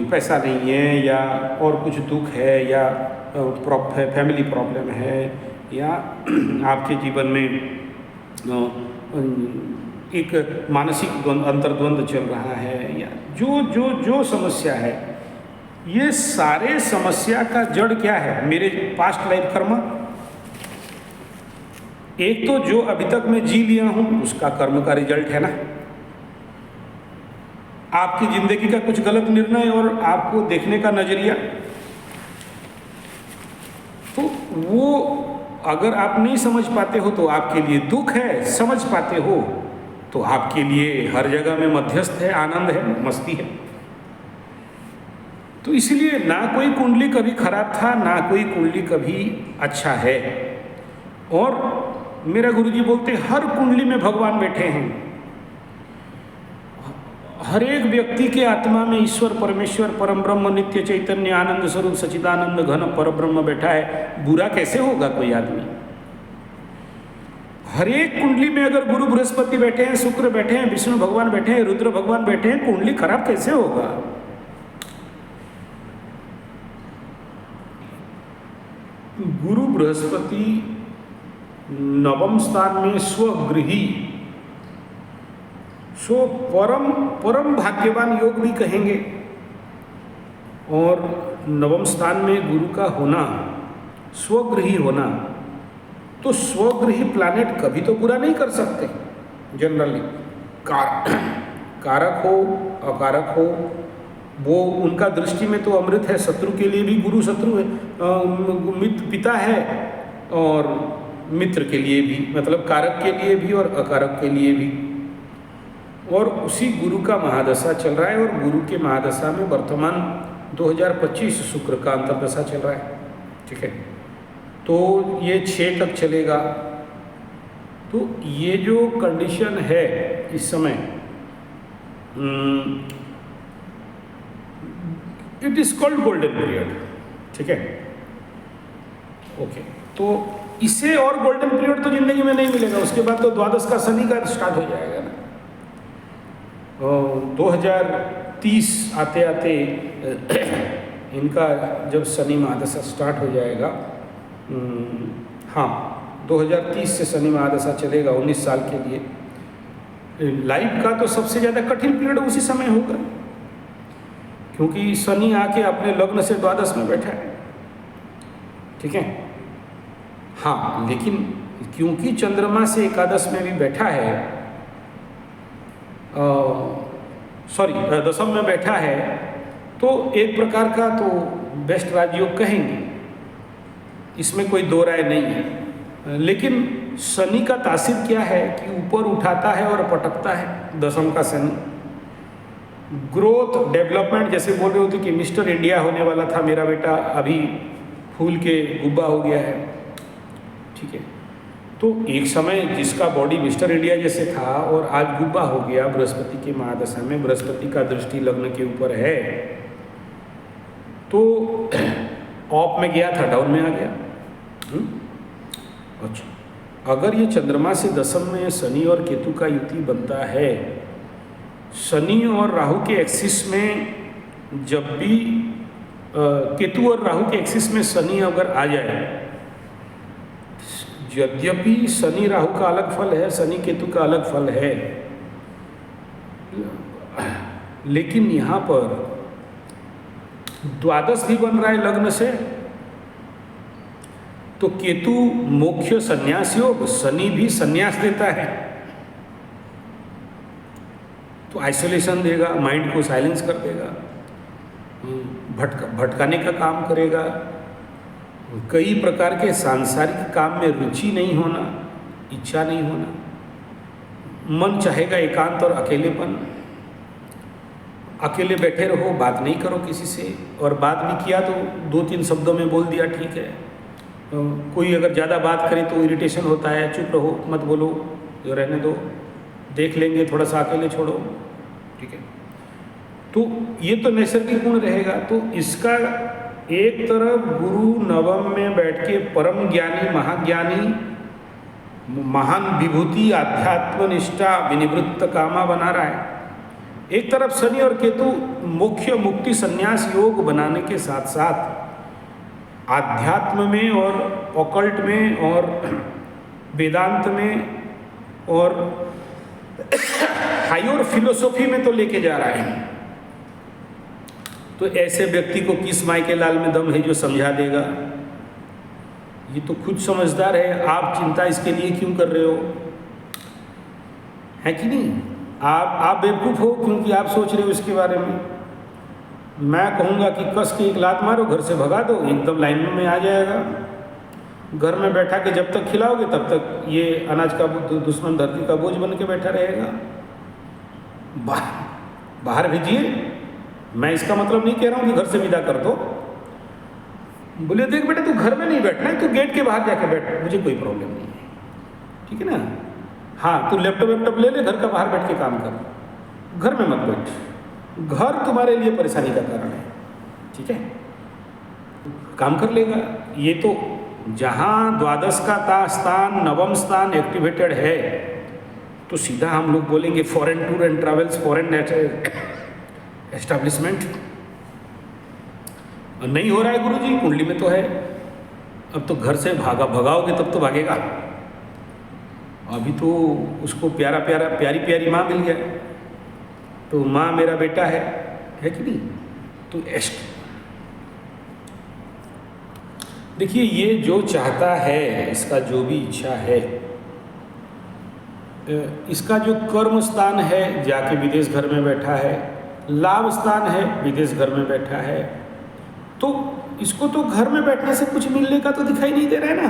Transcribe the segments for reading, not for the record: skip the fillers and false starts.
पैसा नहीं है या और कुछ दुख है या फैमिली प्रॉब्लम है या आपके जीवन में एक मानसिक अंतर्द्वंद चल रहा है या जो जो जो समस्या है, ये सारे समस्या का जड़ क्या है? मेरे पास्ट लाइफ कर्म। एक तो जो अभी तक मैं जी लिया हूं उसका कर्म का रिजल्ट है ना। आपकी जिंदगी का कुछ गलत निर्णय और आपको देखने का नजरिया, तो वो अगर आप नहीं समझ पाते हो तो आपके लिए दुख है, समझ पाते हो तो आपके लिए हर जगह में मध्यस्थ है, आनंद है, मस्ती है। तो इसलिए ना कोई कुंडली कभी खराब था, ना कोई कुंडली कभी अच्छा है। और मेरा गुरुजी बोलते हर कुंडली में भगवान बैठे हैं। हर एक व्यक्ति के आत्मा में ईश्वर परमेश्वर परम ब्रह्म नित्य चैतन्य आनंद स्वरूप सच्चिदानंद घन पर ब्रह्म बैठा है। बुरा कैसे होगा कोई आदमी? हर एक कुंडली में अगर गुरु बृहस्पति बैठे हैं, शुक्र बैठे हैं, विष्णु भगवान बैठे हैं, रुद्र भगवान बैठे हैं, कुंडली खराब कैसे होगा? गुरु बृहस्पति नवम स्थान में स्वगृही, सो परम भाग्यवान योग भी कहेंगे। और नवम स्थान में गुरु का होना, स्वगृही होना, तो स्वगृही प्लैनेट कभी तो बुरा नहीं कर सकते जनरली। कारक हो अकारक हो, वो उनका दृष्टि में तो अमृत है। शत्रु के लिए भी गुरु शत्रु है, मित्र पिता है, और मित्र के लिए भी, मतलब कारक के लिए भी और अकारक के लिए भी। और उसी गुरु का महादशा चल रहा है, और गुरु के महादशा में वर्तमान 2025 शुक्र का अंतर्दशा चल रहा है। ठीक है, तो ये 6 तक चलेगा। तो ये जो कंडीशन है इस समय, it is called golden period. ठीक है, ओके। तो इससे और गोल्डन पीरियड तो जिंदगी में नहीं मिलेगा। उसके बाद तो द्वादश का शनि का स्टार्ट हो जाएगा ना। 2030 आते आते इनका जब शनि महादशा स्टार्ट हो जाएगा, हाँ 2030 से शनि महादशा चलेगा 19 साल के लिए। लाइफ का तो सबसे ज़्यादा कठिन पीरियड उसी समय होगा, क्योंकि शनि आके अपने लग्न से द्वादश में बैठा है। ठीक है, हाँ, लेकिन क्योंकि चंद्रमा से एकादश में भी बैठा है, दशम में बैठा है, तो एक प्रकार का तो बेस्ट राजयोग कहेंगे, इसमें कोई दो राय नहीं है। लेकिन शनि का तासीर क्या है कि ऊपर उठाता है और पटकता है। दशम का शनि ग्रोथ डेवलपमेंट, जैसे बोल रहे होते कि मिस्टर इंडिया होने वाला था मेरा बेटा, अभी फूल के गुब्बा हो गया है। ठीक है, तो एक समय जिसका बॉडी मिस्टर इंडिया जैसे था और आज गुब्बा हो गया बृहस्पति के महादशा में, बृहस्पति का दृष्टि लग्न के ऊपर है, तो ऑफ में गया था, डाउन में आ गया। अच्छा, अगर ये चंद्रमा से दशम में शनि और केतु का युति बनता है, शनि और राहु के एक्सिस में जब भी केतु और राहु के एक्सिस में शनि अगर आ जाए, यद्यपि शनि राहु का अलग फल है, शनि केतु का अलग फल है, लेकिन यहाँ पर द्वादश भी बन रहा है लग्न से, तो केतु मोक्ष संन्यास योग, शनि भी संन्यास देता है, तो आइसोलेशन देगा, माइंड को साइलेंस कर देगा, भटकाने का काम करेगा। कई प्रकार के सांसारिक काम में रुचि नहीं होना, इच्छा नहीं होना, मन चाहेगा एकांत और अकेलेपन, अकेले बैठे रहो, बात नहीं करो किसी से, और बात भी किया तो 2-3 शब्दों में बोल दिया, ठीक है। कोई अगर ज़्यादा बात करे तो इरिटेशन होता है, चुप रहो, मत बोलो, जो रहने दो, देख लेंगे, थोड़ा सा अकेले छोड़ो। ठीक है, तो ये तो नैसर्गिक गुण रहेगा। तो इसका एक तरफ गुरु नवम में बैठ के परम ज्ञानी, महाज्ञानी, महान विभूति, आध्यात्म निष्ठा, विनिवृत्त कामा बना रहा है, एक तरफ शनि और केतु मोक्ष मुक्ति संन्यास योग बनाने के साथ साथ आध्यात्म में और ऑकल्ट में और वेदांत में और हायर फिलोसॉफी में तो लेके जा रहा है। तो ऐसे व्यक्ति को किस माई के लाल में दम है जो समझा देगा? ये तो खुद समझदार है, आप चिंता इसके लिए क्यों कर रहे हो? है कि नहीं? आप बेवकूफ़ हो क्योंकि आप सोच रहे हो इसके बारे में। मैं कहूँगा कि कस के एक लात मारो, घर से भगा दो, एकदम लाइन में आ जाएगा। घर में बैठा के जब तक खिलाओगे तब तक ये अनाज का दुश्मन धरती का बोझ बन के बैठा रहेगा। बाहर भेजिए। मैं इसका मतलब नहीं कह रहा हूँ कि घर से विदा कर दो। बोले देख बेटा तू घर में नहीं बैठना है, तू गेट के बाहर जाके बैठ, मुझे कोई प्रॉब्लम नहीं है, ठीक है ना। हाँ, तू लैपटॉप ले ले, घर का बाहर बैठ के काम कर, घर में मत बैठ। घर तुम्हारे लिए परेशानी का कारण है, ठीक है। काम कर लेगा। ये तो जहाँ द्वादश का स्थान नवम स्थान एक्टिवेटेड है तो सीधा हम लोग बोलेंगे foreign tour and travels, foreign establishment. नहीं हो रहा है गुरुजी, कुंडली में तो है। अब तो घर से भगाओगे तब तो भागेगा। अभी तो उसको प्यारी प्यारी माँ मिल गया, तो माँ मेरा बेटा है कि नहीं। तो देखिए, ये जो चाहता है, इसका जो भी इच्छा है, इसका जो कर्म स्थान है जाके विदेश घर में बैठा है, लाभ स्थान है विदेश घर में बैठा है, तो इसको तो घर में बैठने से कुछ मिलने का तो दिखाई नहीं दे रहा है ना।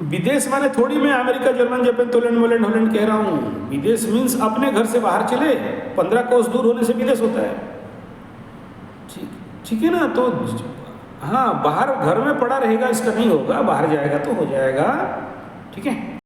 विदेश माने थोड़ी मैं अमेरिका, जर्मन, जापान, हॉलैंड कह रहा हूँ। विदेश मीन्स अपने घर से बाहर चले, 15 कोस दूर होने से विदेश होता है, ठीक है ना। तो हाँ, बाहर घर में पड़ा रहेगा इसका नहीं होगा, बाहर जाएगा तो हो जाएगा, ठीक है।